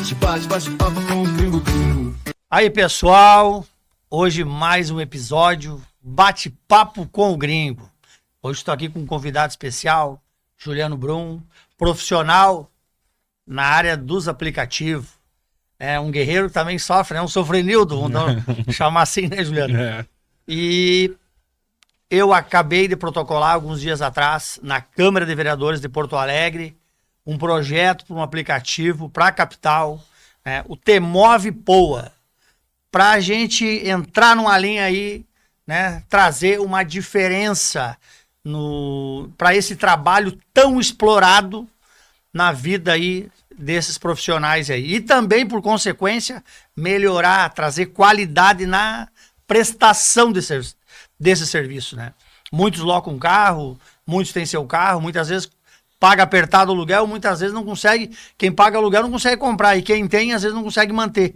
Bate papo com o Gringo. Aí, pessoal, hoje mais um episódio Bate-Papo com o Gringo. Hoje estou aqui com um convidado especial, Juliano Brum, profissional na área dos aplicativos. É um guerreiro que também sofre, um sofrenildo, vamos chamar assim, né, Juliano? É. E eu acabei de protocolar alguns dias atrás, na Câmara de Vereadores de Porto Alegre, um projeto para um aplicativo para a capital, o Temove Poa, para a gente entrar numa linha aí, né, trazer uma diferença para esse trabalho tão explorado na vida aí desses profissionais aí. E também, por consequência, melhorar, trazer qualidade na prestação desse serviço, né? Muitos locam carro, muitos têm seu carro, muitas vezes paga apertado o aluguel, muitas vezes não consegue, quem paga aluguel não consegue comprar, e quem tem, às vezes não consegue manter,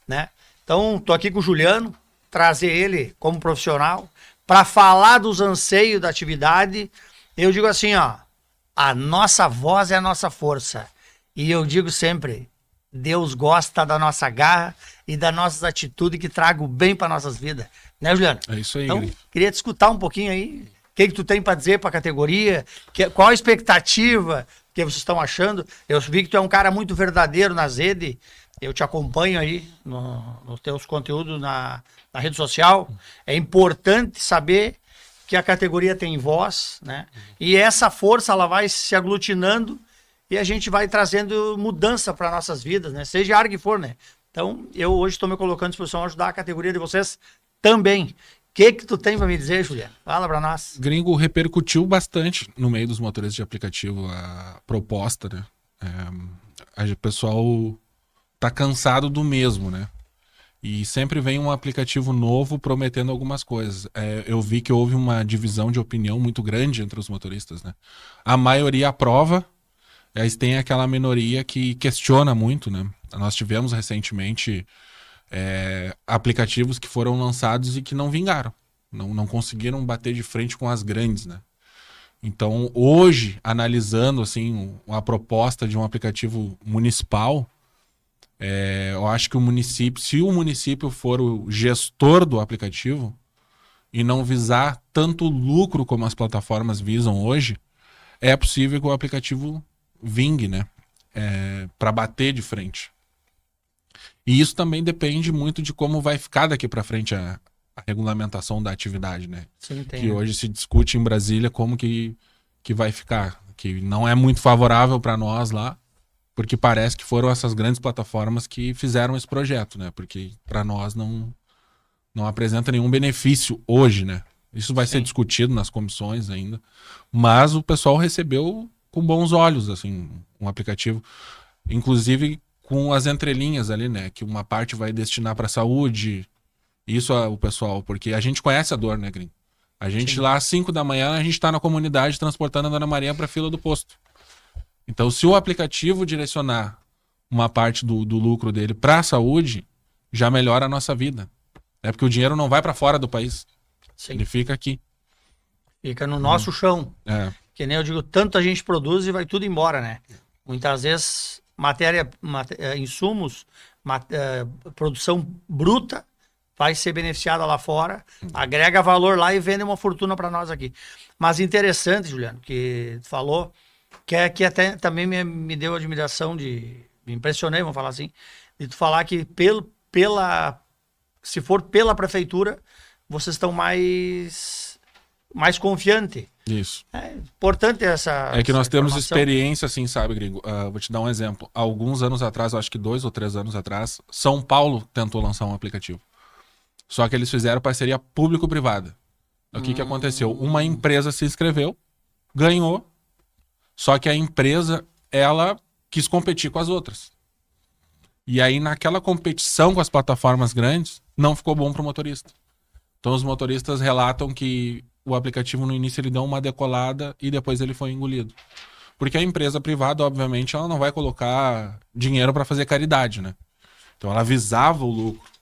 né? Então, tô aqui com o Juliano, trazer ele como profissional, para falar dos anseios da atividade. Eu digo assim, a nossa voz é a nossa força. E eu digo sempre, Deus gosta da nossa garra e das nossas atitudes que tragam bem para nossas vidas. Né, Juliano? É isso aí. Então, queria te escutar um pouquinho aí. O que tu tem para dizer para a categoria? Qual a expectativa que vocês estão achando? Eu vi que tu é um cara muito verdadeiro nas redes. Eu te acompanho aí nos teus conteúdos na rede social. É importante saber que a categoria tem voz, né? E essa força ela vai se aglutinando e a gente vai trazendo mudança para nossas vidas, né? Seja a área que for, né? Então, eu hoje estou me colocando à disposição a ajudar a categoria de vocês também. O que tu tem para me dizer, Juliano? Fala para nós. Gringo, repercutiu bastante no meio dos motoristas de aplicativo a proposta, né? O pessoal tá cansado do mesmo, né? E sempre vem um aplicativo novo prometendo algumas coisas. Eu vi que houve uma divisão de opinião muito grande entre os motoristas, né? A maioria aprova, mas tem aquela minoria que questiona muito, né? Nós tivemos recentemente aplicativos que foram lançados e que não vingaram. Não conseguiram bater de frente com as grandes, né? Então, hoje, analisando assim, a proposta de um aplicativo municipal, eu acho que o município, se o município for o gestor do aplicativo e não visar tanto lucro como as plataformas visam hoje, é possível que o aplicativo vingue, né? Para bater de frente. E isso também depende muito de como vai ficar daqui para frente a regulamentação da atividade, né? Sim, tem, que hoje se discute em Brasília como que vai ficar, que não é muito favorável para nós lá, porque parece que foram essas grandes plataformas que fizeram esse projeto, né? Porque para nós não apresenta nenhum benefício hoje, né? Isso vai ser discutido nas comissões ainda, mas o pessoal recebeu com bons olhos, assim, um aplicativo, inclusive com as entrelinhas ali, né? Que uma parte vai destinar para saúde, isso o pessoal, porque a gente conhece a dor, né, Gringo? A gente lá às 5 da manhã, a gente tá na comunidade transportando a Dona Maria para fila do posto. Então, se o aplicativo direcionar uma parte do lucro dele para a saúde, já melhora a nossa vida. É porque o dinheiro não vai para fora do país. Sim. Ele fica aqui. Fica no nosso chão. Que nem eu digo, tanto a gente produz e vai tudo embora, né? Muitas vezes, insumos, produção bruta, vai ser beneficiada lá fora, agrega valor lá e vende uma fortuna para nós aqui. Mas interessante, Juliano, que tu falou, que até também me deu admiração me impressionei, vamos falar assim, de tu falar que se for pela prefeitura, vocês estão mais confiantes. Isso. É importante essa É que nós temos informação. experiência, assim, sabe, Gringo? Vou te dar um exemplo. Há alguns anos atrás, acho que 2 ou 3 anos atrás, São Paulo tentou lançar um aplicativo. Só que eles fizeram parceria público-privada. O que aconteceu? Uma empresa se inscreveu, ganhou, só que a empresa, ela quis competir com as outras. E aí, naquela competição com as plataformas grandes, não ficou bom para o motorista. Então, os motoristas relatam que o aplicativo, no início, ele deu uma decolada e depois ele foi engolido. Porque a empresa privada, obviamente, ela não vai colocar dinheiro para fazer caridade, né? Então, ela visava o lucro.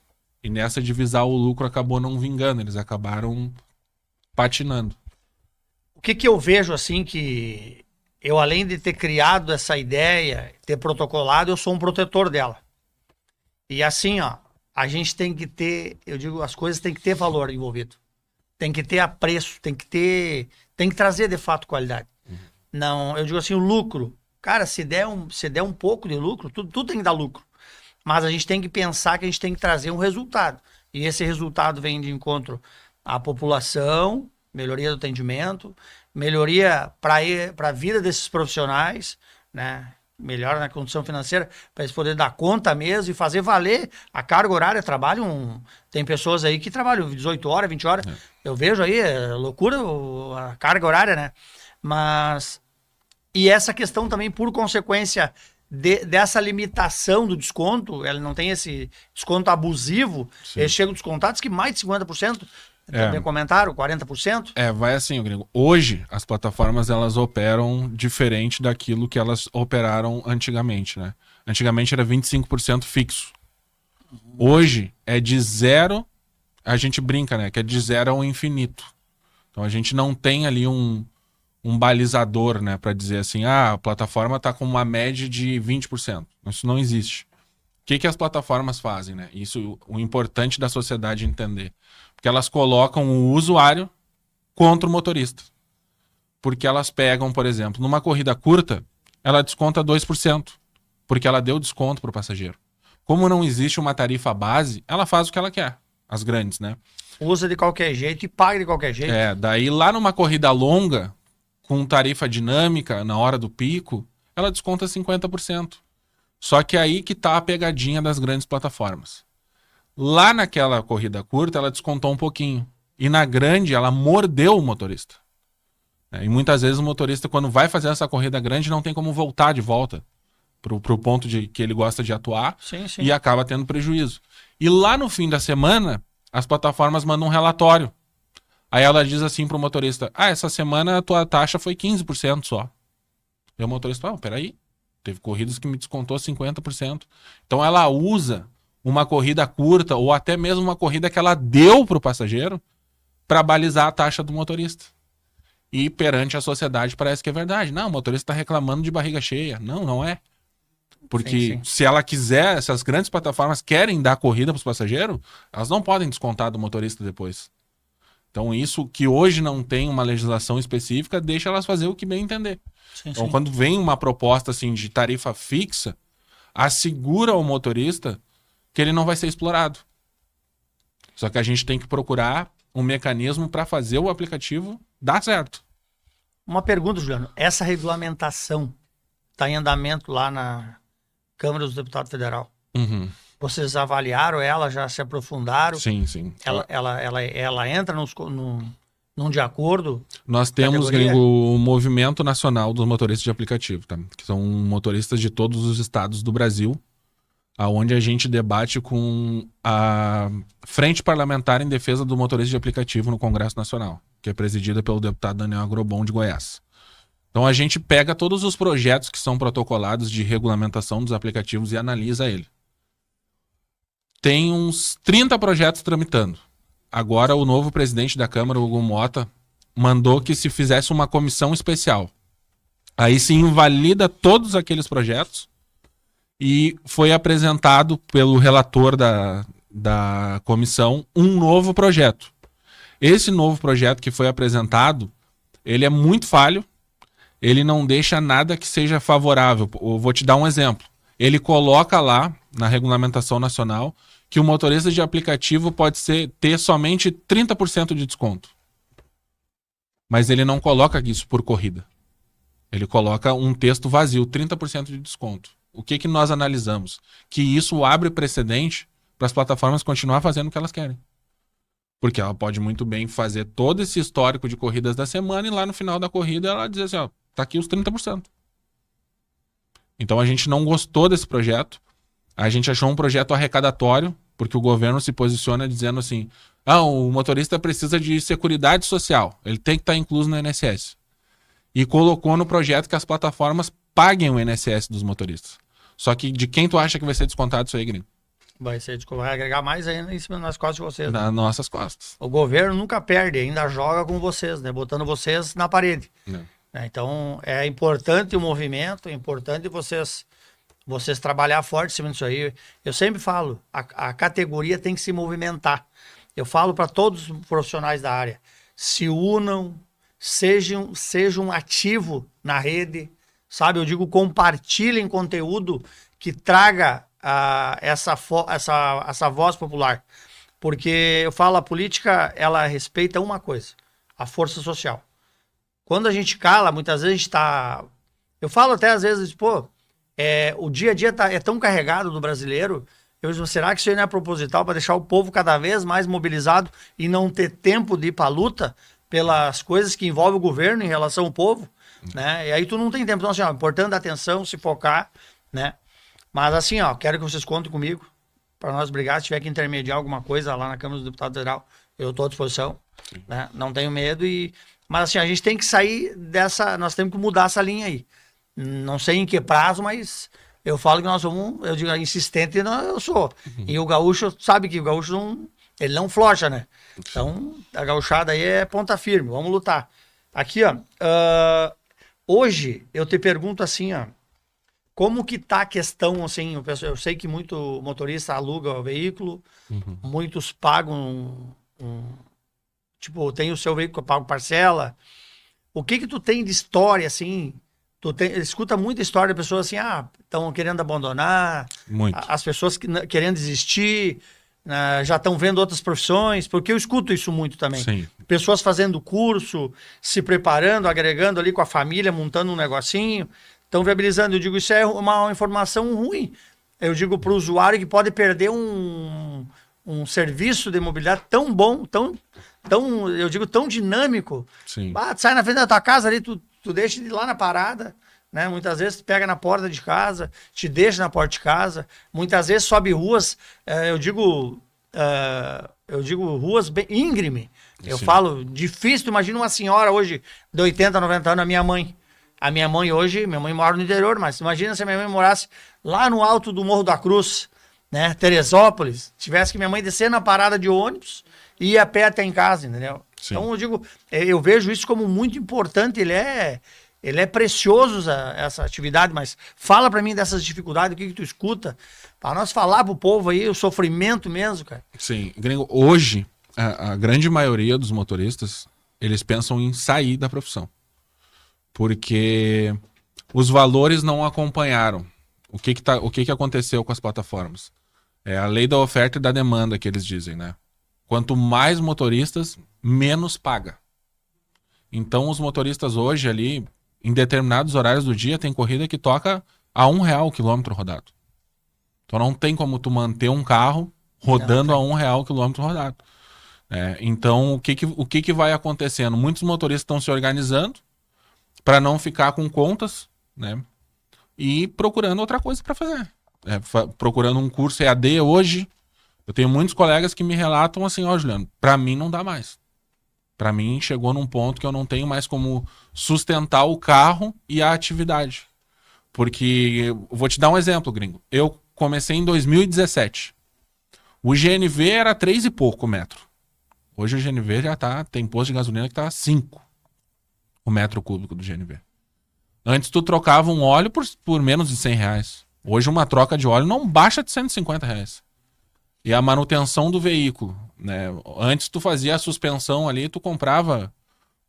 E nessa de visar o lucro, acabou não vingando. Eles acabaram patinando. O que eu vejo, assim, que eu, além de ter criado essa ideia, ter protocolado, eu sou um protetor dela. E assim, ó, a gente tem que ter, eu digo, as coisas tem que ter valor envolvido. Tem que ter apreço, tem que trazer de fato qualidade. Não, eu digo assim, o lucro, cara, se der um pouco de lucro, tudo tem que dar lucro. Mas a gente tem que pensar que a gente tem que trazer um resultado. E esse resultado vem de encontro à população, melhoria do atendimento, melhoria para a vida desses profissionais, né? Melhora na condição financeira, para eles poderem dar conta mesmo e fazer valer a carga horária. Tem pessoas aí que trabalham 18 horas, 20 horas. Eu vejo aí, é loucura a carga horária, né? Mas... E essa questão também, por consequência dessa limitação do desconto, ela não tem esse desconto abusivo, eles chegam descontados que mais de 50%, também comentaram, 40%. Vai assim, gringo. Hoje, as plataformas, elas operam diferente daquilo que elas operaram antigamente, né? Antigamente era 25% fixo. Hoje é de zero, a gente brinca, né? Que é de zero ao infinito. Então a gente não tem ali um balizador, né, para dizer assim, a plataforma está com uma média de 20%. Isso não existe. O que as plataformas fazem, né? Isso o importante da sociedade entender. Porque elas colocam o usuário contra o motorista. Porque elas pegam, por exemplo, numa corrida curta, ela desconta 2%, porque ela deu desconto para o passageiro. Como não existe uma tarifa base, ela faz o que ela quer. As grandes, né? Usa de qualquer jeito e paga de qualquer jeito. Daí lá numa corrida longa, com tarifa dinâmica, na hora do pico, ela desconta 50%. Só que aí que tá a pegadinha das grandes plataformas. Lá naquela corrida curta, ela descontou um pouquinho. E na grande, ela mordeu o motorista. E muitas vezes o motorista, quando vai fazer essa corrida grande, não tem como voltar de volta pro ponto de que ele gosta de atuar. Sim. E acaba tendo prejuízo. E lá no fim da semana, as plataformas mandam um relatório. Aí ela diz assim pro motorista, essa semana a tua taxa foi 15% só. E o motorista, peraí, teve corridas que me descontou 50%. Então ela usa uma corrida curta ou até mesmo uma corrida que ela deu pro passageiro para balizar a taxa do motorista. E perante a sociedade parece que é verdade. Não, o motorista está reclamando de barriga cheia. Não, não é. Porque se ela quiser, se as grandes plataformas querem dar corrida para os passageiros, elas não podem descontar do motorista depois. Então isso que hoje não tem uma legislação específica, deixa elas fazer o que bem entender. Então quando vem uma proposta assim de tarifa fixa, assegura ao motorista que ele não vai ser explorado. Só que a gente tem que procurar um mecanismo para fazer o aplicativo dar certo. Uma pergunta, Juliano. Essa regulamentação está em andamento lá na Câmara dos Deputados Federal. Vocês avaliaram ela, já se aprofundaram? Sim. Ela entra num de acordo? Nós temos, gringo, o Movimento Nacional dos Motoristas de Aplicativo, tá? Que são motoristas de todos os estados do Brasil, aonde a gente debate com a Frente Parlamentar em Defesa do Motorista de Aplicativo no Congresso Nacional, que é presidida pelo deputado Daniel Agrobon de Goiás. Então a gente pega todos os projetos que são protocolados de regulamentação dos aplicativos e analisa ele. Tem uns 30 projetos tramitando. Agora o novo presidente da Câmara, Hugo Mota, mandou que se fizesse uma comissão especial. Aí se invalida todos aqueles projetos e foi apresentado pelo relator da comissão um novo projeto. Esse novo projeto que foi apresentado, ele é muito falho, ele não deixa nada que seja favorável. Eu vou te dar um exemplo. Ele coloca lá, na regulamentação nacional, que o motorista de aplicativo pode ter somente 30% de desconto. Mas ele não coloca isso por corrida. Ele coloca um texto vazio, 30% de desconto. O que nós analisamos? Que isso abre precedente para as plataformas continuar fazendo o que elas querem. Porque ela pode muito bem fazer todo esse histórico de corridas da semana e lá no final da corrida ela diz assim, tá aqui os 30%. Então a gente não gostou desse projeto. A gente achou um projeto arrecadatório, porque o governo se posiciona dizendo assim, o motorista precisa de seguridade social, ele tem que estar incluso no INSS. E colocou no projeto que as plataformas paguem o INSS dos motoristas. Só que de quem tu acha que vai ser descontado isso aí, gringo? Vai agregar mais ainda em cima nas costas de vocês. Nas nossas costas. O governo nunca perde, ainda joga com vocês, né? Botando vocês na parede. Então é importante o movimento, é importante vocês vocês trabalhar forte em cima disso aí. Eu sempre falo, a categoria tem que se movimentar. Eu falo para todos os profissionais da área, se unam, sejam ativos na rede, sabe? Eu digo, compartilhem conteúdo que traga essa voz popular. Porque eu falo, a política, ela respeita uma coisa, a força social. Quando a gente cala, muitas vezes a gente tá... Eu falo até às vezes, pô, o dia a dia é tão carregado do brasileiro, eu digo, será que isso aí não é proposital para deixar o povo cada vez mais mobilizado e não ter tempo de ir para a luta pelas coisas que envolvem o governo em relação ao povo, né? E aí tu não tem tempo. Então, assim, ó, importante dar atenção, se focar, né? Mas assim, ó, quero que vocês contem comigo para nós brigar. Se tiver que intermediar alguma coisa lá na Câmara dos Deputados Federal, eu estou à disposição, né? Não tenho medo. Mas assim, a gente tem que sair dessa... Nós temos que mudar essa linha aí. Não sei em que prazo, mas eu falo que nós somos... Eu digo, insistente eu sou. E o gaúcho, sabe que o gaúcho não... Ele não flocha, né? Então, a gauchada aí é ponta firme. Vamos lutar. Aqui, ó. Hoje, eu te pergunto assim, ó. Como que tá a questão, assim, eu sei que muito motorista aluga o veículo, muitos pagam, tipo, tem o seu veículo que paga parcela. O que tu tem de história, assim, escuta muita história de pessoas assim, estão querendo abandonar, as pessoas querendo desistir, já estão vendo outras profissões, porque eu escuto isso muito também. Sim. Pessoas fazendo curso, se preparando, agregando ali com a família, montando um negocinho, estão viabilizando. Eu digo, isso é uma informação ruim. Eu digo para o usuário que pode perder um serviço de mobilidade tão bom, eu digo, tão dinâmico. Sim. Tu sai na frente da tua casa ali, tu deixa ele lá na parada, né? Muitas vezes tu pega na porta de casa, te deixa na porta de casa. Muitas vezes sobe ruas, eu digo ruas bem íngreme. Eu falo, difícil. Imagina uma senhora hoje de 80, 90 anos, a minha mãe. A minha mãe hoje, minha mãe mora no interior, mas imagina se a minha mãe morasse lá no alto do Morro da Cruz, né? Teresópolis, tivesse que minha mãe descer na parada de ônibus e ir a pé até em casa, entendeu? Sim. Então eu digo, eu vejo isso como muito importante, ele é precioso essa atividade, mas fala pra mim dessas dificuldades, o que tu escuta, para nós falar pro povo aí, o sofrimento mesmo, cara. Sim, Gringo, hoje, a grande maioria dos motoristas, eles pensam em sair da profissão. Porque os valores não acompanharam. O que aconteceu com as plataformas? É a lei da oferta e da demanda que eles dizem, né? Quanto mais motoristas, menos paga. Então os motoristas hoje ali, em determinados horários do dia, tem corrida que toca a R$1 o quilômetro rodado. Então não tem como tu manter um carro rodando a R$1 o quilômetro rodado. Então o que vai acontecendo? Muitos motoristas estão se organizando para não ficar com contas, né? E procurando outra coisa para fazer. Procurando um curso EAD hoje. Eu tenho muitos colegas que me relatam assim, Juliano, para mim não dá mais. Para mim chegou num ponto que eu não tenho mais como sustentar o carro e a atividade. Porque, vou te dar um exemplo, Gringo. Eu comecei em 2017. O GNV era 3 e pouco o metro. Hoje o GNV já tem posto de gasolina que tá 5. O metro cúbico do GNV. Antes tu trocava um óleo por menos de R$100. Hoje uma troca de óleo não baixa de R$150. E a manutenção do veículo, né? Antes tu fazia a suspensão ali, tu comprava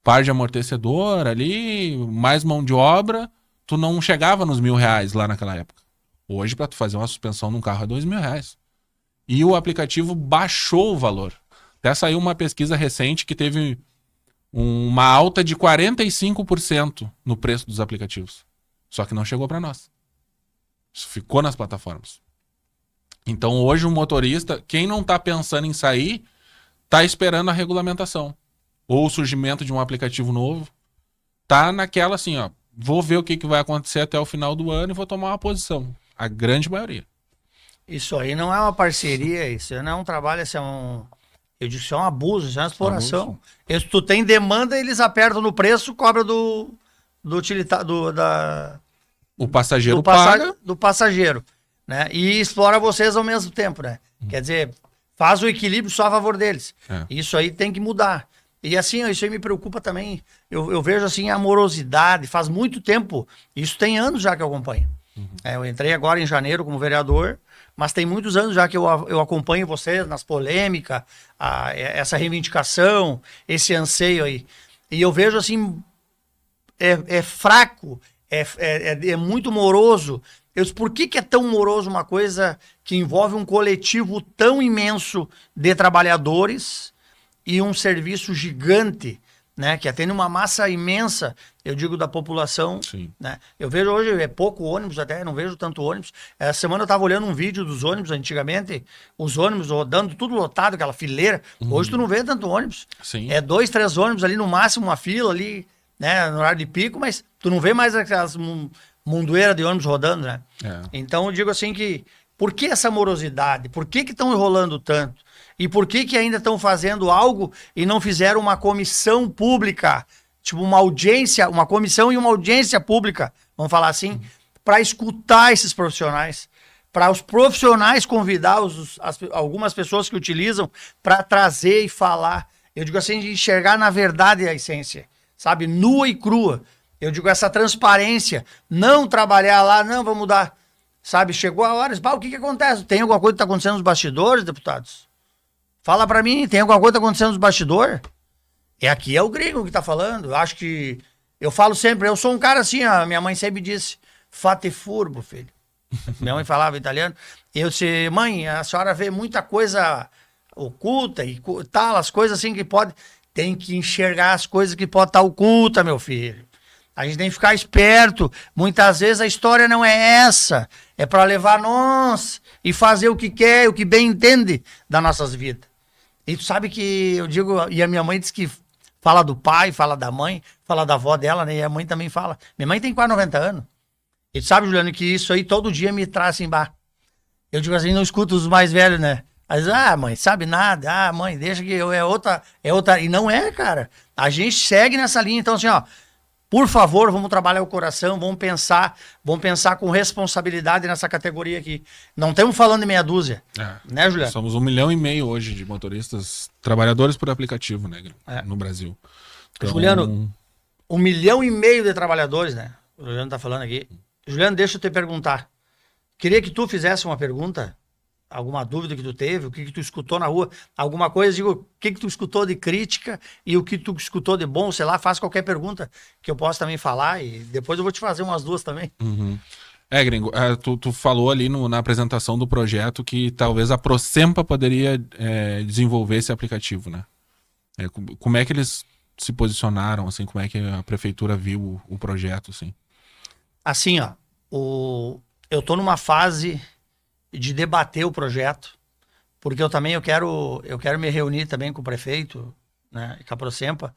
par de amortecedor ali, mais mão de obra, tu não chegava nos R$1.000 lá naquela época. Hoje para tu fazer uma suspensão num carro é R$2.000. E o aplicativo baixou o valor. Até saiu uma pesquisa recente que teve uma alta de 45% no preço dos aplicativos. Só que não chegou para nós. Isso ficou nas plataformas. Então hoje o motorista, quem não está pensando em sair, está esperando a regulamentação. Ou o surgimento de um aplicativo novo. Tá naquela assim, ó, vou ver o que vai acontecer até o final do ano e vou tomar uma posição. A grande maioria. Isso aí não é uma parceria, isso não é um trabalho, isso é um... Eu digo que isso é um abuso, isso é uma exploração. Se tu tem demanda, eles apertam no preço, cobra o passageiro paga. Do passageiro, né? E explora vocês ao mesmo tempo, né? Quer dizer, faz o equilíbrio só a favor deles. Isso aí tem que mudar. E assim, isso aí me preocupa também. Eu vejo assim a morosidade, faz muito tempo, isso tem anos já que eu acompanho. Eu entrei agora em janeiro como vereador, mas tem muitos anos já que eu acompanho vocês nas polêmicas, essa reivindicação, esse anseio aí. E eu vejo assim, é fraco, é muito moroso. Por que é tão moroso uma coisa que envolve um coletivo tão imenso de trabalhadores e um serviço gigante, né, que atende uma massa imensa, eu digo, da população. Sim. Né? Eu vejo hoje, é pouco ônibus até, não vejo tanto ônibus. Essa semana eu estava olhando um vídeo dos ônibus, antigamente, os ônibus rodando, tudo lotado, aquela fileira. Hoje tu não vê tanto ônibus. Sim. É 2, 3 ônibus ali, no máximo uma fila ali, né, no horário de pico, mas tu não vê mais aquelas mundoeiras de ônibus rodando, né? Então eu digo assim que, por que essa morosidade? Por que estão enrolando tanto? E por que ainda estão fazendo algo e não fizeram uma comissão pública, tipo uma audiência, uma comissão e uma audiência pública, vamos falar assim, para escutar esses profissionais, para os profissionais convidar algumas pessoas que utilizam para trazer e falar. Eu digo assim, de enxergar na verdade a essência, sabe? Nua e crua. Eu digo essa transparência, não trabalhar lá, não, vamos mudar. Sabe, chegou a hora, o que acontece? Tem alguma coisa que está acontecendo nos bastidores, deputados? Fala pra mim, tem alguma coisa que tá acontecendo nos bastidores? Aqui é o gringo que tá falando. Eu acho que... Eu falo sempre, eu sou um cara assim, minha mãe sempre disse, fate furbo, filho. Minha mãe falava italiano. Eu disse, mãe, a senhora vê muita coisa oculta e tal, as coisas assim que pode... Tem que enxergar as coisas que pode estar oculta, meu filho. A gente tem que ficar esperto. Muitas vezes a história não é essa. É para levar nós e fazer o que quer, o que bem entende das nossas vidas. E tu sabe que eu digo, e a minha mãe diz que fala do pai, fala da mãe, fala da avó dela, né? E a mãe também fala. Minha mãe tem quase 90 anos. E tu sabe, Juliano, que isso aí todo dia me traz assim, eu digo assim, não escuto os mais velhos, né? Mas, mãe, sabe nada. Mãe, deixa que eu é outra. E não é, cara. A gente segue nessa linha. Então, assim, por favor, vamos trabalhar o coração, vamos pensar com responsabilidade nessa categoria aqui. Não estamos falando de meia dúzia, né, Juliano? Somos 1,5 milhão hoje de motoristas, trabalhadores por aplicativo, né, no Brasil. Então... Juliano, 1,5 milhão de trabalhadores, né? O Juliano tá falando aqui. Juliano, deixa eu te perguntar. Queria que tu fizesse uma pergunta, alguma dúvida que tu teve, o que tu escutou na rua, alguma coisa, digo, o que tu escutou de crítica e o que tu escutou de bom, sei lá, faz qualquer pergunta que eu possa também falar e depois eu vou te fazer umas duas também. Gringo, tu falou ali na apresentação do projeto que talvez a Procempa poderia desenvolver esse aplicativo, né? Como é que eles se posicionaram, assim, como é que a prefeitura viu o projeto, assim? Assim, eu tô numa fase de debater o projeto, porque eu quero me reunir também com o prefeito, né, e com a Procempa,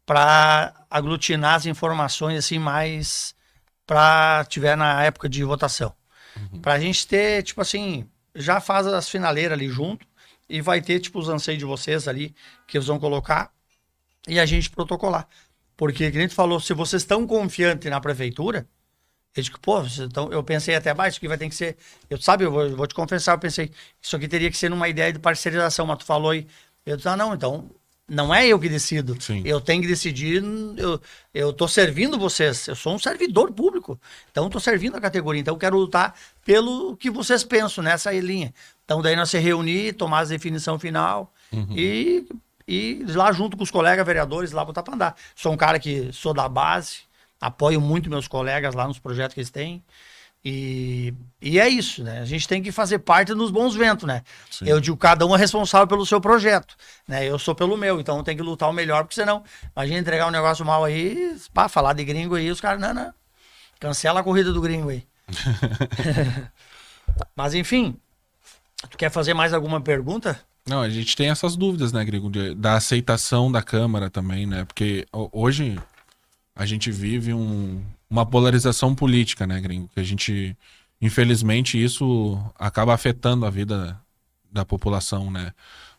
para aglutinar as informações assim mais para tiver na época de votação. Para a gente ter, tipo assim, já faz as finaleiras ali junto e vai ter, tipo, os anseios de vocês ali que eles vão colocar e a gente protocolar. Porque, como a gente falou, se vocês estão confiantes na prefeitura, eu digo, então, eu pensei até baixo, isso aqui vai ter que ser... Eu vou te confessar, eu pensei, isso aqui teria que ser numa ideia de parcerização, mas tu falou aí. Eu disse, não, então, não é eu que decido. Sim. Eu tenho que decidir, eu tô servindo vocês, eu sou um servidor público, então tô servindo a categoria, então eu quero lutar pelo que vocês pensam nessa linha. Então daí nós se reunir, tomar as definição final e lá junto com os colegas vereadores lá botar para andar. Sou um cara que sou da base, apoio muito meus colegas lá nos projetos que eles têm. E é isso, né? A gente tem que fazer parte dos bons ventos, né? Sim. Eu digo, cada um é responsável pelo seu projeto, né? Eu sou pelo meu, então eu tenho que lutar o melhor, porque senão, imagina entregar um negócio mal aí, falar de gringo aí, os caras, não, cancela a corrida do gringo aí. Mas enfim, tu quer fazer mais alguma pergunta? Não, a gente tem essas dúvidas, né, gringo, da aceitação da Câmara também, né? Porque hoje a gente vive uma polarização política, né, gringo? Que a gente, infelizmente, isso acaba afetando a vida da população, né?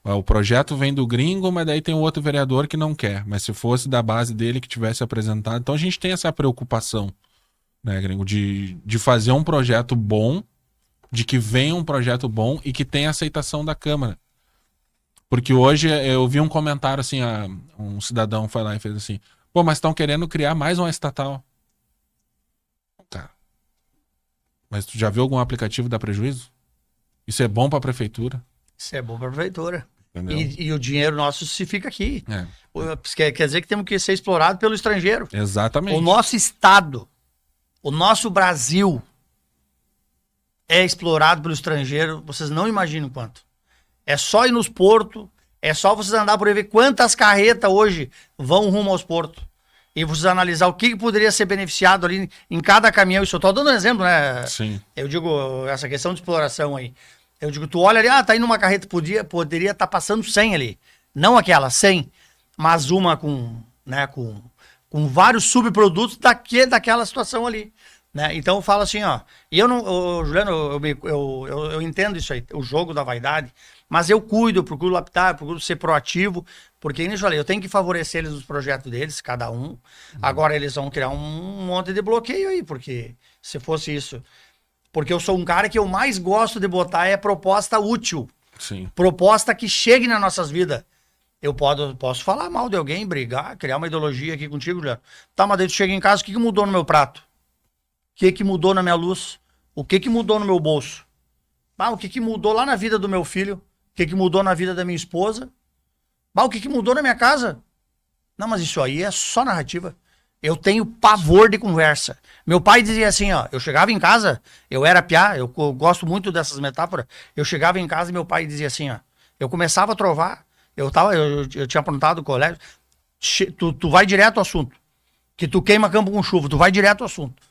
O projeto vem do gringo, mas daí tem um outro vereador que não quer. Mas se fosse da base dele que tivesse apresentado... Então a gente tem essa preocupação, né, gringo? De fazer um projeto bom, de que venha um projeto bom e que tenha aceitação da Câmara. Porque hoje eu vi um comentário assim, um cidadão foi lá e fez assim... Pô, mas estão querendo criar mais uma estatal. Cara, Mas tu já viu algum aplicativo que dá prejuízo? Isso é bom pra prefeitura. Isso é bom para a prefeitura. Entendeu? E o dinheiro nosso se fica aqui. É, Quer dizer que temos que ser explorado pelo estrangeiro. exatamente. O nosso estado, o nosso Brasil é explorado pelo estrangeiro, vocês não imaginam quanto. É só ir nos portos, é só vocês andar por aí ver quantas carretas hoje vão rumo aos portos. E vocês analisar o que poderia ser beneficiado ali em cada caminhão. Isso eu tô dando um exemplo, né? Sim. Eu digo, essa questão de exploração aí. Eu digo, tu olha ali, tá indo uma carreta, poderia estar passando 100 ali. Não aquela, 100. Mas uma com vários subprodutos daquela situação ali. Né? Então eu falo assim, ó. E eu não, Juliano, eu entendo isso aí, o jogo da vaidade, mas eu cuido, eu procuro lapidar, eu procuro ser proativo, porque, como eu falei, eu tenho que favorecer eles nos projetos deles, cada um. Agora eles vão criar um monte de bloqueio aí, porque se fosse isso. Porque eu sou um cara que eu mais gosto de botar é proposta útil. Sim. Proposta que chegue nas nossas vidas. Eu posso falar mal de alguém, brigar, criar uma ideologia aqui contigo, Juliano. Tá, mas daí tu chega em casa, o que mudou no meu prato? O que mudou na minha luz? O que mudou no meu bolso? O que mudou lá na vida do meu filho? O que mudou na vida da minha esposa? O que mudou na minha casa? Não, mas isso aí é só narrativa. Eu tenho pavor de conversa. Meu pai dizia assim, ó, eu chegava em casa, eu era piá, eu gosto muito dessas metáforas, eu chegava em casa e meu pai dizia assim, ó, eu começava a trovar, eu tinha aprontado o colégio, tu vai direto ao assunto, que tu queima campo com chuva, tu vai direto ao assunto.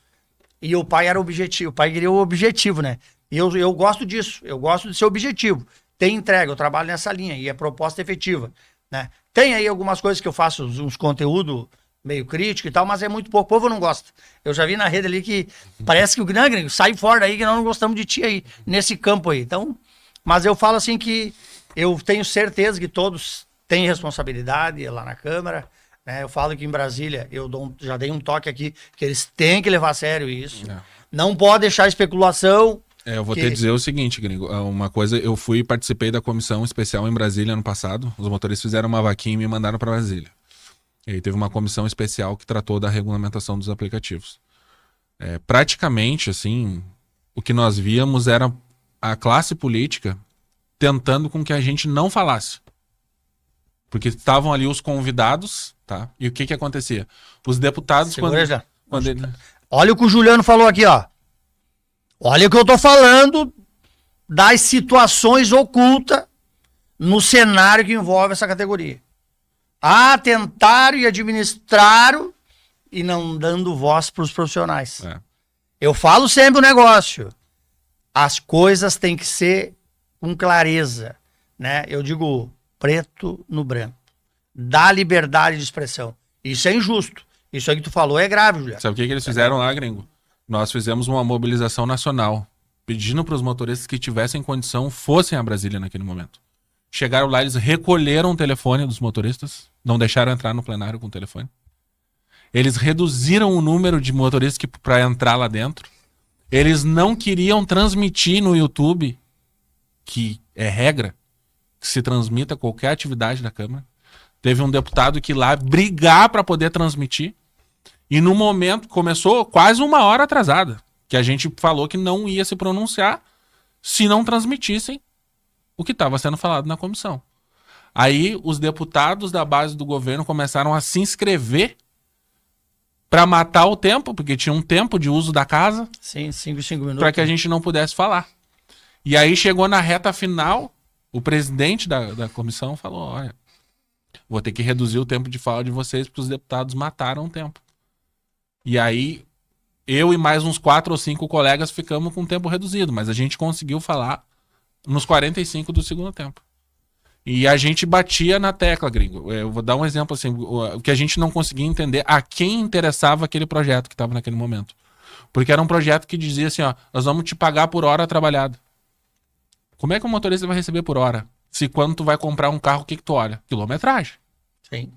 E o pai era objetivo, o pai queria o objetivo, né? E eu gosto disso, eu gosto de ser objetivo. Tem entrega, eu trabalho nessa linha, e é proposta efetiva, né? Tem aí algumas coisas que eu faço, uns conteúdos meio crítico e tal, mas é muito pouco. O povo não gosta. Eu já vi na rede ali que parece que o gringo sai fora aí, que nós não gostamos de ti aí, nesse campo aí. Então, mas eu falo assim que eu tenho certeza que todos têm responsabilidade lá na Câmara, né? Eu falo que em Brasília, já dei um toque aqui, que eles têm que levar a sério isso. É. Não pode deixar especulação. Eu vou te dizer o seguinte, gringo. Uma coisa, eu participei da comissão especial em Brasília ano passado. Os motoristas fizeram uma vaquinha e me mandaram para Brasília. E aí teve uma comissão especial que tratou da regulamentação dos aplicativos. Praticamente, assim, o que nós víamos era a classe política tentando com que a gente não falasse. Porque estavam ali os convidados, tá? E o que acontecia? Os deputados... Olha o que o Juliano falou aqui, ó. Olha o que eu tô falando das situações ocultas no cenário que envolve essa categoria. Tentaram e administraram e não dando voz para os profissionais. Eu falo sempre o negócio. As coisas têm que ser com clareza, né? Eu digo preto no branco. Dá liberdade de expressão. Isso é injusto. Isso aí que tu falou é grave, Juliano. Sabe o que eles fizeram lá, gringo? Nós fizemos uma mobilização nacional, pedindo para os motoristas que tivessem condição fossem a Brasília naquele momento. Chegaram lá, eles recolheram o telefone dos motoristas, não deixaram entrar no plenário com o telefone. Eles reduziram o número de motoristas para entrar lá dentro. Eles não queriam transmitir no YouTube, que é regra, que se transmita qualquer atividade da Câmara. Teve um deputado que ir lá brigar para poder transmitir. E no momento, começou quase uma hora atrasada, que a gente falou que não ia se pronunciar se não transmitissem o que estava sendo falado na comissão. Aí os deputados da base do governo começaram a se inscrever para matar o tempo, porque tinha um tempo de uso da casa. Sim, 5 minutos. Para que a gente não pudesse falar. E aí chegou na reta final, o presidente da comissão falou, olha, vou ter que reduzir o tempo de fala de vocês porque os deputados mataram o tempo. E aí, eu e mais uns 4 ou 5 colegas ficamos com o tempo reduzido, mas a gente conseguiu falar nos 45 do segundo tempo. E a gente batia na tecla, gringo. Eu vou dar um exemplo assim, o que a gente não conseguia entender a quem interessava aquele projeto que estava naquele momento. Porque era um projeto que dizia assim, ó, nós vamos te pagar por hora trabalhada. Como é que o motorista vai receber por hora? Se quando tu vai comprar um carro, o que tu olha? Quilometragem. Sim.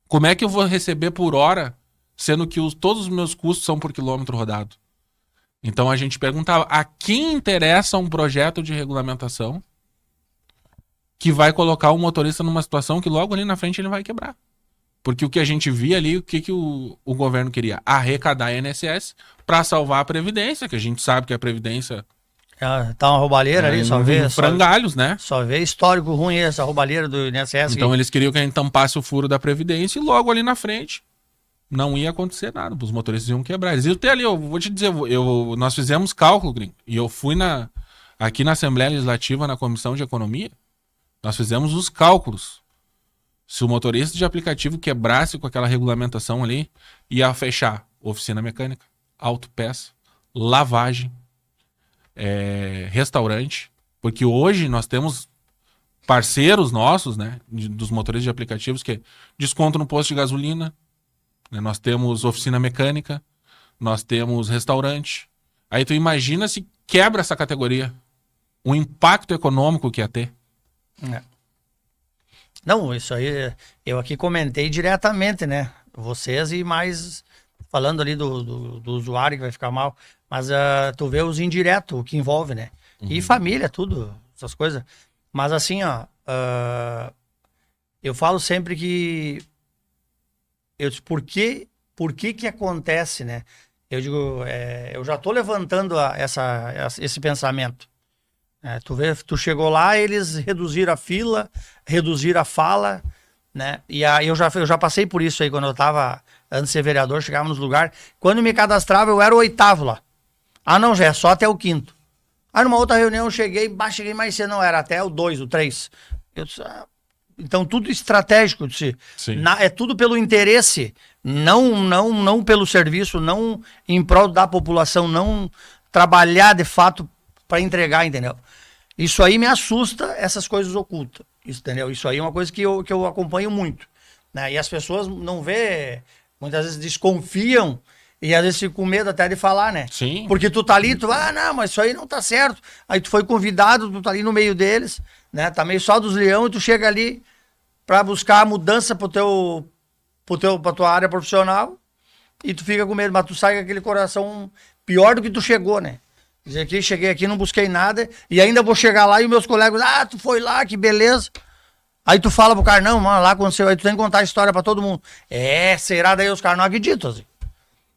Como é que eu vou receber por hora, sendo que todos os meus custos são por quilômetro rodado? Então a gente perguntava, a quem interessa um projeto de regulamentação que vai colocar o motorista numa situação que logo ali na frente ele vai quebrar? Porque o que a gente via ali, o que o governo queria? Arrecadar INSS pra salvar a Previdência, que a gente sabe que a Previdência Tá uma roubalheira ali, só vê. frangalhos, né? Só vê histórico ruim essa roubalheira do INSS. Então eles queriam que a gente tampasse o furo da Previdência e logo ali na frente não ia acontecer nada. Os motoristas iam quebrar. Eles iam ter ali, eu vou te dizer, nós fizemos cálculo, gringo, e eu fui aqui na Assembleia Legislativa, na Comissão de Economia, nós fizemos os cálculos. Se o motorista de aplicativo quebrasse com aquela regulamentação ali, ia fechar oficina mecânica, autopeça, lavagem, restaurante, porque hoje nós temos parceiros nossos, né, dos motoristas de aplicativos, que é desconto no posto de gasolina, né, nós temos oficina mecânica, nós temos restaurante. Aí tu imagina se quebra essa categoria, o impacto econômico que ia ter. Não, isso aí eu aqui comentei diretamente, né? Vocês e mais falando ali do usuário que vai ficar mal. Mas tu vê os indiretos, o que envolve, né? E família, tudo, essas coisas. Mas assim, ó, eu falo sempre que por que acontece, né? Eu digo, eu já tô levantando esse pensamento. Tu chegou lá, eles reduziram a fila, reduziram a fala, né? E aí eu já passei por isso aí, quando eu tava, antes de ser vereador, chegava nos lugares. Quando me cadastrava, eu era o 8º lá. Ah, não, já é só até o 5º. Aí numa outra reunião eu cheguei mais cedo, não, era até o 2, o 3. Eu disse, então tudo estratégico, eu disse, é tudo pelo interesse, não pelo serviço, não em prol da população, não trabalhar de fato para entregar, entendeu? Isso aí me assusta, essas coisas ocultas, entendeu? Isso aí é uma coisa que eu acompanho muito, né? E as pessoas não vê, muitas vezes desconfiam e às vezes ficam com medo até de falar, né? Sim. Porque tu tá ali, não, mas isso aí não tá certo. Aí tu foi convidado, tu tá ali no meio deles, né? Tá meio só dos leão e tu chega ali para buscar a mudança pra tua área profissional e tu fica com medo, mas tu sai com aquele coração pior do que tu chegou, né? Dizer que cheguei aqui, não busquei nada, e ainda vou chegar lá e meus colegas, tu foi lá, que beleza. Aí tu fala pro cara, não, mano, lá aconteceu, aí tu tem que contar a história pra todo mundo. Será? Daí os caras não acreditam, assim.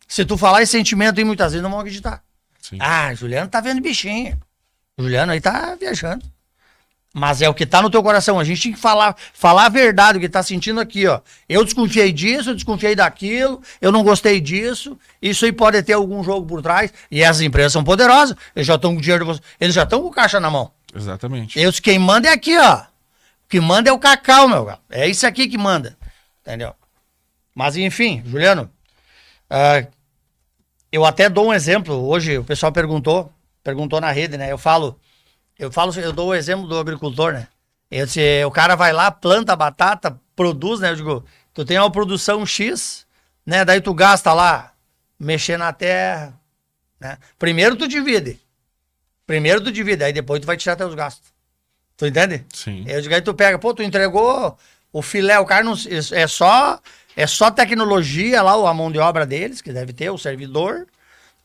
Se tu falar esse sentimento aí, muitas vezes não vão acreditar. Sim. Juliano tá vendo bichinho. Juliano aí tá viajando. Mas é o que tá no teu coração. A gente tem que falar a verdade, o que tá sentindo aqui, ó. Eu desconfiei disso, eu desconfiei daquilo, eu não gostei disso. Isso aí pode ter algum jogo por trás. E essas empresas são poderosas. Eles já estão com dinheiro de vocês. Eles já estão com caixa na mão. Exatamente. Quem manda é aqui, ó. O que manda é o cacau, meu galo. É isso aqui que manda. Entendeu? Mas enfim, Juliano, eu até dou um exemplo. Hoje o pessoal perguntou na rede, né? Eu dou o exemplo do agricultor, né? O cara vai lá, planta a batata, produz, né? Eu digo, tu tem uma produção X, né? Daí tu gasta lá, mexer na terra, né? Primeiro tu divide, aí depois tu vai tirar teus gastos. Tu entende? Sim. Eu digo, aí tu pega, tu entregou o filé, o cara não... É só tecnologia lá, a mão de obra deles, que deve ter, o servidor...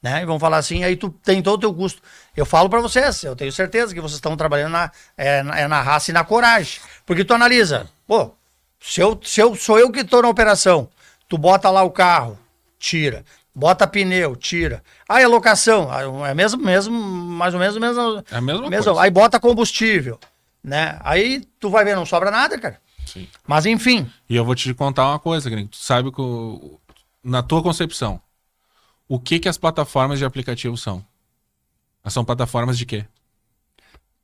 Né? E vão falar assim, aí tu tem todo o teu custo. Eu falo pra vocês, eu tenho certeza que vocês estão trabalhando na raça e na coragem. Porque tu analisa, sou eu que tô na operação, tu bota lá o carro, tira. Bota pneu, tira. Aí a locação, é mesmo, mais ou menos é a mesma coisa. Aí bota combustível, né? Aí tu vai ver, não sobra nada, cara. Sim. Mas enfim. E eu vou te contar uma coisa, Gringo. Tu sabe que na tua concepção, o que as plataformas de aplicativo são? São plataformas de quê?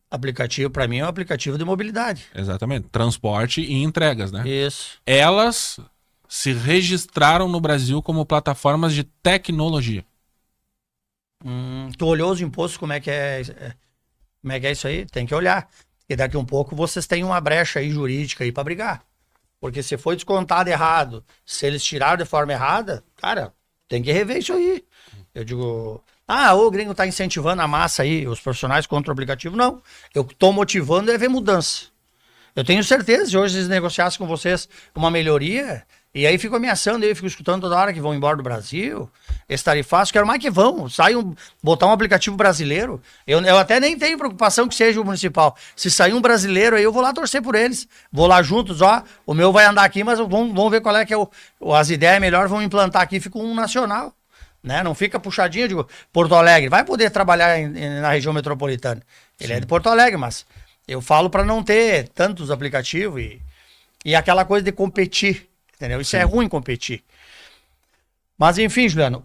Aplicativo, para mim, é um aplicativo de mobilidade. Exatamente. Transporte e entregas, né? Isso. Elas se registraram no Brasil como plataformas de tecnologia. Tu olhou os impostos, como é que é isso aí? Tem que olhar. E daqui um pouco vocês têm uma brecha aí jurídica aí para brigar. Porque se foi descontado errado, se eles tiraram de forma errada, cara... Tem que rever isso aí. Eu digo, o gringo tá incentivando a massa aí, os profissionais contra o aplicativo. Não, eu tô motivando é ver mudança. Eu tenho certeza, se hoje eles negociassem com vocês uma melhoria, e aí fico ameaçando, eu fico escutando toda hora que vão embora do Brasil, esse tarifaço, quero mais que vão, botar um aplicativo brasileiro. Eu até nem tenho preocupação que seja o municipal. Se sair um brasileiro aí, eu vou lá torcer por eles. Vou lá juntos, o meu vai andar aqui, mas vamos ver qual é que é as ideias melhores, vamos implantar aqui, fica um nacional. né? Não fica puxadinho, eu digo, Porto Alegre, vai poder trabalhar na região metropolitana. Ele é de Porto Alegre, mas eu falo para não ter tantos aplicativos e aquela coisa de competir, entendeu? Isso é ruim competir. Mas enfim, Juliano,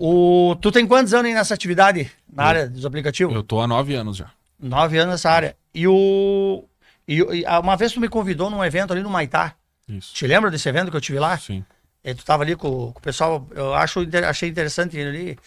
tu tem quantos anos aí nessa atividade na área dos aplicativos? Eu tô há 9 anos já. 9 anos nessa área. E uma vez tu me convidou num evento ali no Maitá. Isso. Te lembra desse evento que eu tive lá? Sim. E tu tava ali com o pessoal, eu achei interessante ir ali.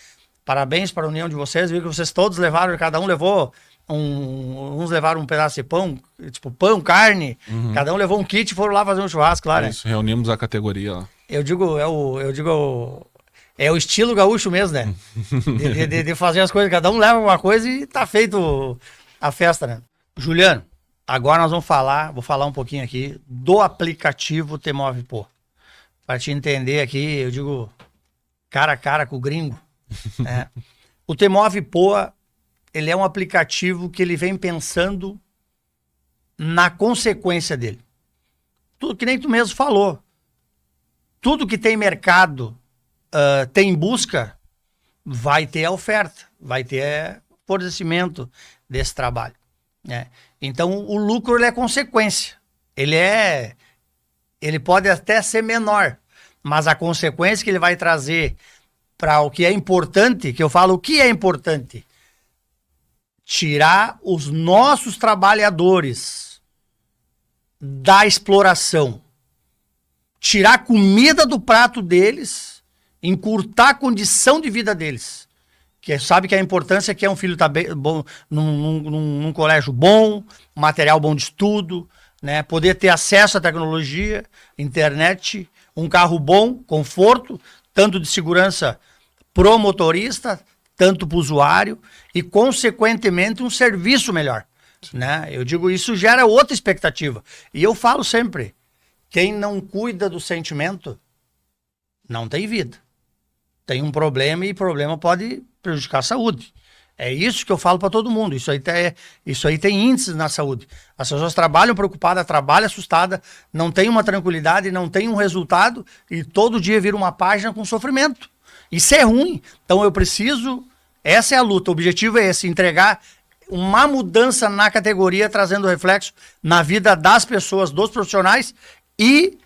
Parabéns para a união de vocês, vi que vocês todos levaram, cada um levou uns levaram um pedaço de pão, tipo pão, carne, cada um levou um kit e foram lá fazer um churrasco lá, né? Isso, reunimos a categoria lá. Eu digo, é o estilo gaúcho mesmo, né? De fazer as coisas, cada um leva uma coisa e tá feito a festa, né? Juliano, agora nós vou falar um pouquinho aqui do aplicativo T-Move Pô. Pra te entender aqui, eu digo cara a cara com o gringo. Né? O T-Move Pô, ele é um aplicativo que ele vem pensando na consequência dele. Tudo que nem tu mesmo falou. Tudo que tem mercado, tem busca, vai ter a oferta, vai ter fornecimento desse trabalho. Né? Então, o lucro ele é consequência. Ele pode até ser menor, mas a consequência que ele vai trazer para o que é importante, que eu falo o que é importante, tirar os nossos trabalhadores da exploração, tirar a comida do prato deles, encurtar a condição de vida deles. Que sabe que a importância que é um filho estar bom, num colégio bom, material bom de estudo, né? Poder ter acesso à tecnologia, internet, um carro bom, conforto, tanto de segurança pro motorista, tanto para o usuário e, consequentemente, um serviço melhor. Né? Eu digo, isso gera outra expectativa. E eu falo sempre, quem não cuida do sentimento, não tem vida. Tem um problema e problema pode prejudicar a saúde. É isso que eu falo para todo mundo. Isso aí tem índices na saúde. As pessoas trabalham preocupadas, trabalham assustadas, não tem uma tranquilidade, não tem um resultado e todo dia vira uma página com sofrimento. Isso é ruim. Então eu preciso... Essa é a luta. O objetivo é esse, entregar uma mudança na categoria, trazendo reflexo na vida das pessoas, dos profissionais e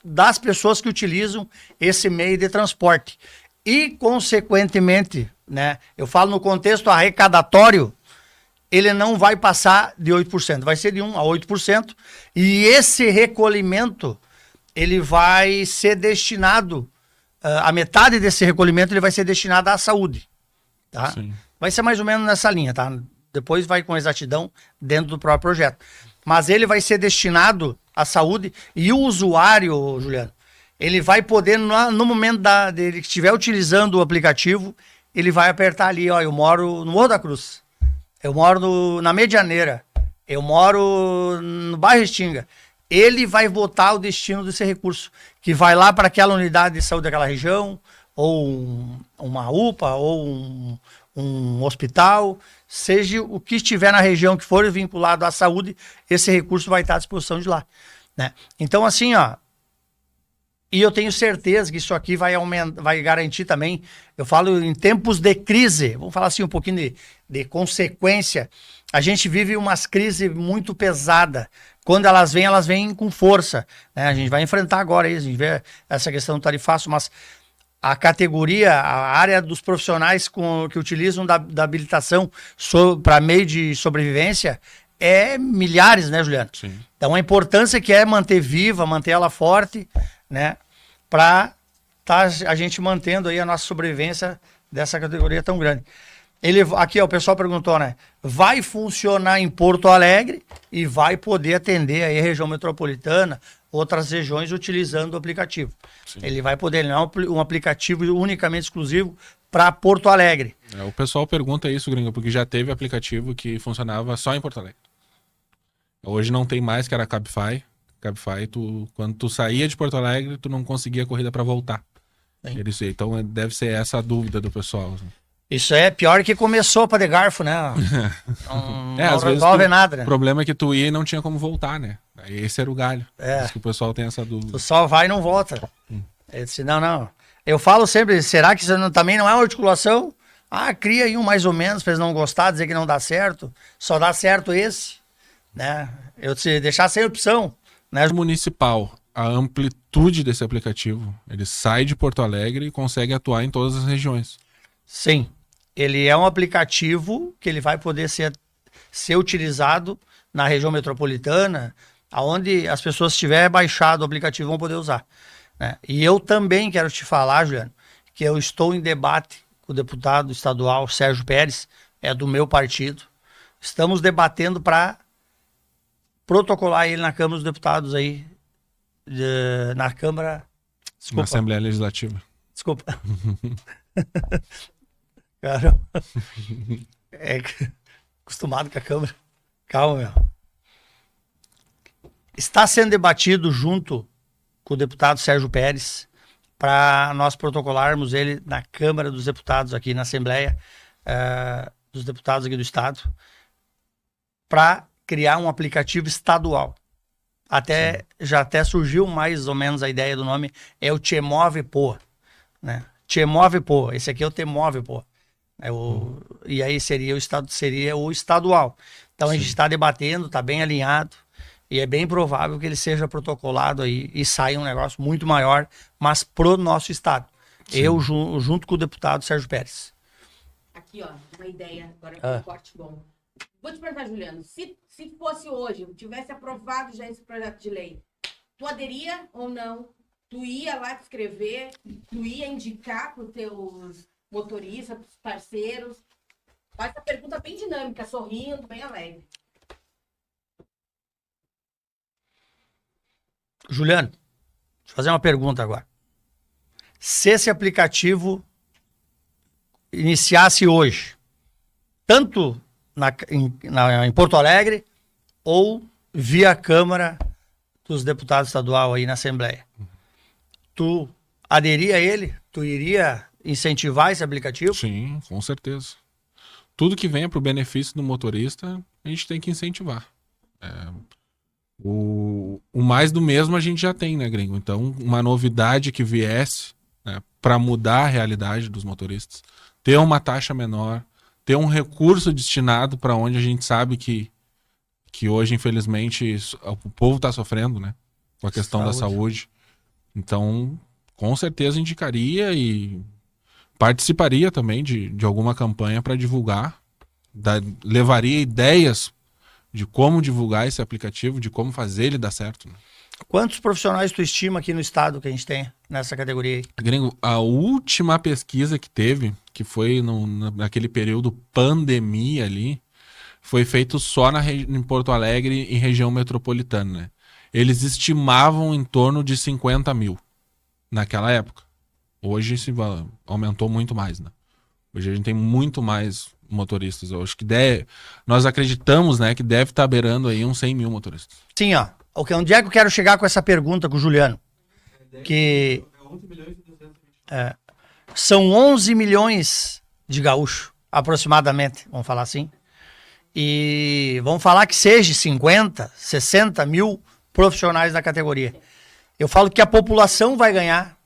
das pessoas que utilizam esse meio de transporte. E, consequentemente, né, eu falo no contexto arrecadatório, ele não vai passar de 8%, vai ser de 1% a 8%, e esse recolhimento, ele vai ser destinado, a metade desse recolhimento ele vai ser destinado à saúde. Tá? Vai ser mais ou menos nessa linha, tá? Depois vai com exatidão dentro do próprio projeto. Mas ele vai ser destinado à saúde e o usuário, Juliano, ele vai poder, no momento dele que estiver utilizando o aplicativo, ele vai apertar ali, ó, eu moro no Morro da Cruz, eu moro na Medianeira, eu moro no bairro Restinga. Ele vai botar o destino desse recurso, que vai lá para aquela unidade de saúde daquela região, ou uma UPA, ou um hospital, seja o que estiver na região que for vinculado à saúde, esse recurso vai estar à disposição de lá. Né? Então, assim, ó, e eu tenho certeza que isso aqui vai garantir também, eu falo em tempos de crise, vamos falar assim um pouquinho de consequência, a gente vive umas crises muito pesadas, quando elas vêm com força, né? A gente vai enfrentar agora isso, a gente vê essa questão do tarifaço, mas a categoria, a área dos profissionais que utilizam da habilitação para meio de sobrevivência é milhares, né, Juliano? Sim. Então a importância que é manter viva, manter ela forte, né, para a gente mantendo aí a nossa sobrevivência dessa categoria tão grande. Aqui, ó, o pessoal perguntou, né? Vai funcionar em Porto Alegre e vai poder atender aí a região metropolitana, outras regiões utilizando o aplicativo. Sim. Ele vai poder, ele não é um aplicativo unicamente exclusivo para Porto Alegre. O pessoal pergunta isso, gringo, porque já teve aplicativo que funcionava só em Porto Alegre. Hoje não tem mais, que era Cabify. Cabify, quando tu saía de Porto Alegre, tu não conseguia corrida para voltar. Então deve ser essa a dúvida do pessoal. Isso é pior que começou para de garfo, né? Não resolve nada, né? O problema é que tu ia e não tinha como voltar, né? Esse era o galho. Por isso que o pessoal tem essa dúvida. Tu só vai e não volta. Ele disse, não. Eu falo sempre, será que isso também não é uma articulação? Ah, cria aí um mais ou menos para eles não gostar, dizer que não dá certo. Só dá certo esse, né? Eu te deixar sem opção, né? Municipal, a amplitude desse aplicativo, ele sai de Porto Alegre e consegue atuar em todas as regiões. Sim, ele é um aplicativo que ele vai poder ser utilizado na região metropolitana, aonde as pessoas tiverem baixado o aplicativo vão poder usar, né? E eu também quero te falar, Juliano, que eu estou em debate com o deputado estadual Sérgio Pérez, é do meu partido. Estamos debatendo para protocolar ele na Câmara dos Deputados aí, na Câmara... Desculpa. Na Assembleia Legislativa. Desculpa. Cara, acostumado com a Câmara. Calma, meu. Está sendo debatido junto com o deputado Sérgio Pérez para nós protocolarmos ele na Câmara dos Deputados aqui, na Assembleia dos Deputados aqui do Estado, para criar um aplicativo estadual. Já até surgiu mais ou menos a ideia do nome, é o Tchemove Pô, né? Tchemove Pô, esse aqui é o Temove Pô. E aí seria o estadual. Então a gente está debatendo, está bem alinhado, e é bem provável que ele seja protocolado aí e saia um negócio muito maior, mas pro nosso estado. Sim. Eu junto com o deputado Sérgio Pérez. Aqui, ó, uma ideia, agora foi um corte bom. Vou te perguntar, Juliano, se fosse hoje, tivesse aprovado já esse projeto de lei, tu aderia ou não? Tu ia lá escrever, tu ia indicar para os teus motoristas, para os parceiros? Faz essa pergunta bem dinâmica, sorrindo, bem alegre. Juliano, deixa eu fazer uma pergunta agora. Se esse aplicativo iniciasse hoje, tanto em Porto Alegre ou via Câmara dos Deputados Estadual aí na Assembleia, tu aderiria a ele? Tu iria incentivar esse aplicativo? Sim, com certeza. Tudo que venha para o benefício do motorista, a gente tem que incentivar. O mais do mesmo a gente já tem, né, gringo? Então, uma novidade que viesse, né, para mudar a realidade dos motoristas, ter uma taxa menor, ter um recurso destinado para onde a gente sabe que hoje, infelizmente, o povo está sofrendo, né, com a questão da saúde. Então, com certeza indicaria e participaria também de alguma campanha para divulgar, levaria ideias de como divulgar esse aplicativo, de como fazer ele dar certo. Né? Quantos profissionais tu estima aqui no estado que a gente tem nessa categoria aí? Gringo, a última pesquisa que teve, que foi naquele período pandemia ali, foi feito só em Porto Alegre e região metropolitana. Né? Eles estimavam em torno de 50 mil naquela época. Hoje se aumentou muito mais. Né? Hoje a gente tem muito mais motoristas. Eu acho que nós acreditamos, né, que deve estar beirando aí uns 100 mil motoristas. Sim, ó. Onde é que eu quero chegar com essa pergunta com o Juliano? Que são 11 milhões de gaúchos, aproximadamente, vamos falar assim. E vamos falar que seja 50, 60 mil profissionais da categoria. Eu falo que a população vai ganhar,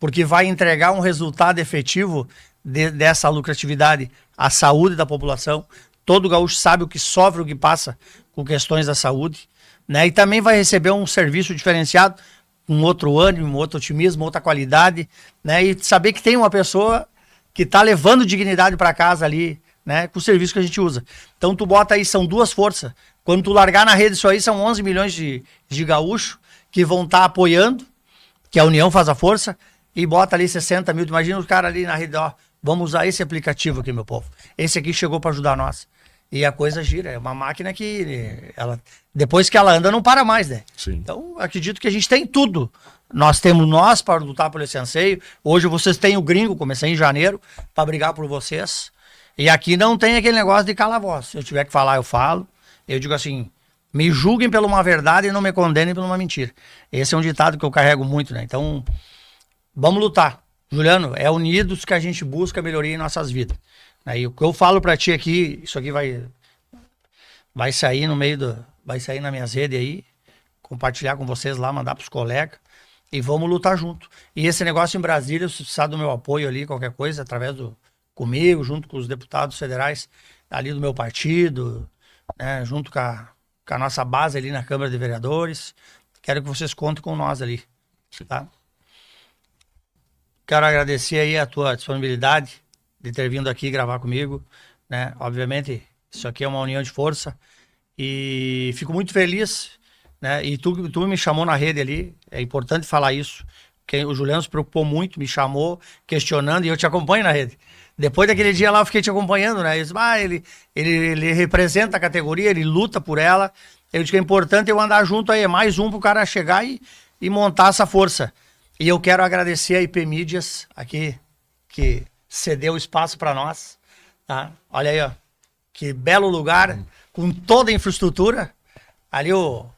porque vai entregar um resultado efetivo dessa lucratividade à saúde da população. Todo gaúcho sabe o que sofre, o que passa com questões da saúde, né? E também vai receber um serviço diferenciado, com outro ânimo, outro otimismo, outra qualidade, né? E saber que tem uma pessoa que está levando dignidade para casa ali, né? Com o serviço que a gente usa. Então tu bota aí, são duas forças. Quando tu largar na rede isso aí, são 11 milhões de gaúchos que vão estar apoiando, que a união faz a força, e bota ali 60 mil. Imagina os caras ali na rede, ó, vamos usar esse aplicativo aqui, meu povo. Esse aqui chegou para ajudar nós. E a coisa gira. É uma máquina que, depois que ela anda, não para mais, né? Sim. Então, acredito que a gente tem tudo. Nós temos para lutar por esse anseio. Hoje vocês têm o gringo, comecei em janeiro, para brigar por vocês. E aqui não tem aquele negócio de calar a voz. Se eu tiver que falar, eu falo. Eu digo assim, me julguem pela uma verdade e não me condenem pela uma mentira. Esse é um ditado que eu carrego muito, né? Então, vamos lutar. Juliano, é unidos que a gente busca melhoria em nossas vidas. E o que eu falo pra ti aqui, isso aqui vai sair no meio vai sair nas minhas redes aí, compartilhar com vocês lá, mandar pros colegas. E vamos lutar junto. E esse negócio em Brasília, se precisar do meu apoio ali, qualquer coisa, através comigo, junto com os deputados federais ali do meu partido, né, junto com a nossa base ali na Câmara de Vereadores. Quero que vocês contem com nós ali, tá? Quero agradecer aí a tua disponibilidade de ter vindo aqui gravar comigo, né? Obviamente, isso aqui é uma união de força e fico muito feliz, né? E tu me chamou na rede ali, é importante falar isso, porque o Juliano se preocupou muito, me chamou, questionando, e eu te acompanho na rede. Depois daquele dia lá, eu fiquei te acompanhando, né? Ele representa a categoria, ele luta por ela. Eu disse que é importante eu andar junto aí, é mais um pro cara chegar e montar essa força. E eu quero agradecer a IP Mídias aqui, que cedeu espaço para nós, tá? Olha aí, ó, que belo lugar, com toda a infraestrutura. Ali o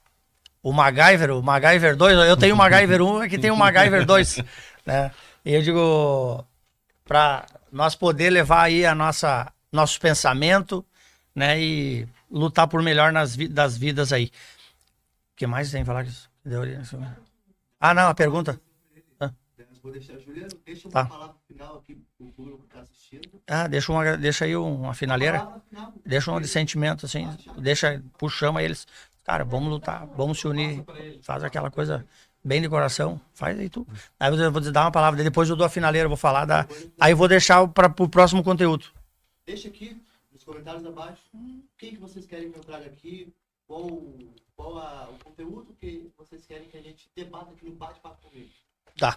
MacGyver 2, eu tenho o MacGyver 1, aqui tem o MacGyver 2, né? E eu digo, para nós poder levar aí nosso pensamento, né, e lutar por melhor das vidas aí. O que mais tem que falar disso? Ah, não, a pergunta. Vou deixar, Juliano, deixa uma Tá. palavra final aqui pro público que está assistindo. Ah, deixa aí uma finaleira. Deixa um de sentimento, assim. Chama eles. Cara, vamos lutar, vamos se unir. Faz aquela coisa bem de coração. Faz aí tu. Aí eu vou te dar uma palavra, depois eu dou a finaleira, vou falar aí eu vou deixar para o próximo conteúdo. Deixa aqui nos comentários abaixo quem que vocês querem que eu traga aqui, qual o conteúdo que vocês querem que a gente debata aqui no bate-papo comigo. Tá.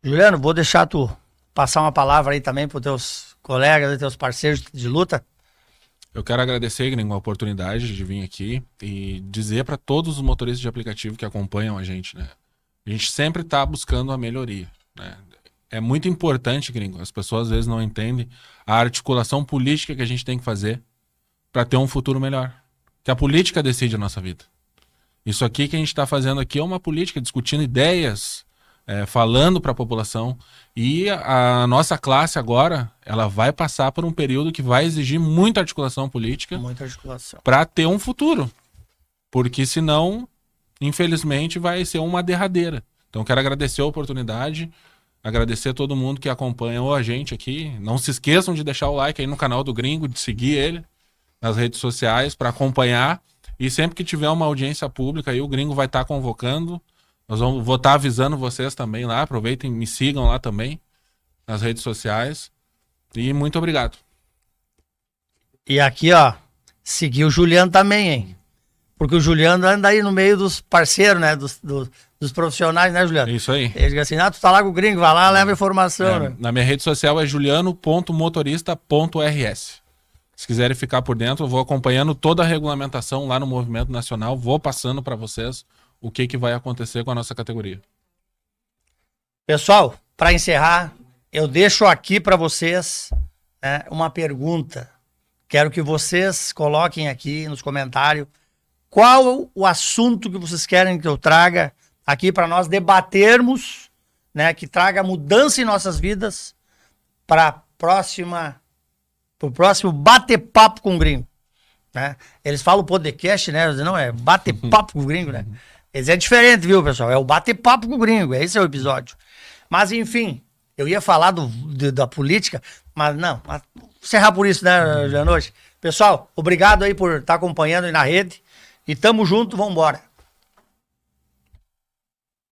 Juliano, vou deixar tu passar uma palavra aí também para os teus colegas, teus parceiros de luta. Eu quero agradecer, Gringo, a oportunidade de vir aqui e dizer para todos os motoristas de aplicativo que acompanham a gente, né? A gente sempre está buscando a melhoria, né? É muito importante, Gringo, as pessoas às vezes não entendem a articulação política que a gente tem que fazer para ter um futuro melhor. Que a política decide a nossa vida. Isso aqui que a gente está fazendo aqui é uma política, discutindo ideias, falando para a população, e a nossa classe agora ela vai passar por um período que vai exigir muita articulação política para ter um futuro, porque senão, infelizmente, vai ser uma derradeira. Então quero agradecer a oportunidade, agradecer a todo mundo que acompanhou a gente aqui. Não se esqueçam de deixar o like aí no canal do Gringo, de seguir ele nas redes sociais para acompanhar, e sempre que tiver uma audiência pública aí o Gringo vai estar convocando. Vou estar avisando vocês também lá. Aproveitem, me sigam lá também nas redes sociais. E muito obrigado. E aqui, ó, seguir o Juliano também, hein? Porque o Juliano anda aí no meio dos parceiros, né? Dos profissionais, né, Juliano? Isso aí. Ele diz assim, tu tá lá com o Gringo, vai lá, leva informação, né? Na minha rede social é juliano.motorista.rs. Se quiserem ficar por dentro, eu vou acompanhando toda a regulamentação lá no Movimento Nacional, vou passando para vocês o que vai acontecer com a nossa categoria. Pessoal, para encerrar, eu deixo aqui para vocês, né, uma pergunta. Quero que vocês coloquem aqui nos comentários qual o assunto que vocês querem que eu traga aqui para nós debatermos, né, que traga mudança em nossas vidas para o próximo bate-papo com o Gringo, né? Eles falam podcast, né? Não, é bate-papo com o Gringo, né? Eles é diferente, viu, pessoal? É o bate-papo com o Gringo, esse é o episódio. Mas, enfim, eu ia falar da política, mas não, encerrar por isso, né, Janoche? Pessoal, obrigado aí por estar acompanhando aí na rede, e tamo junto, vambora.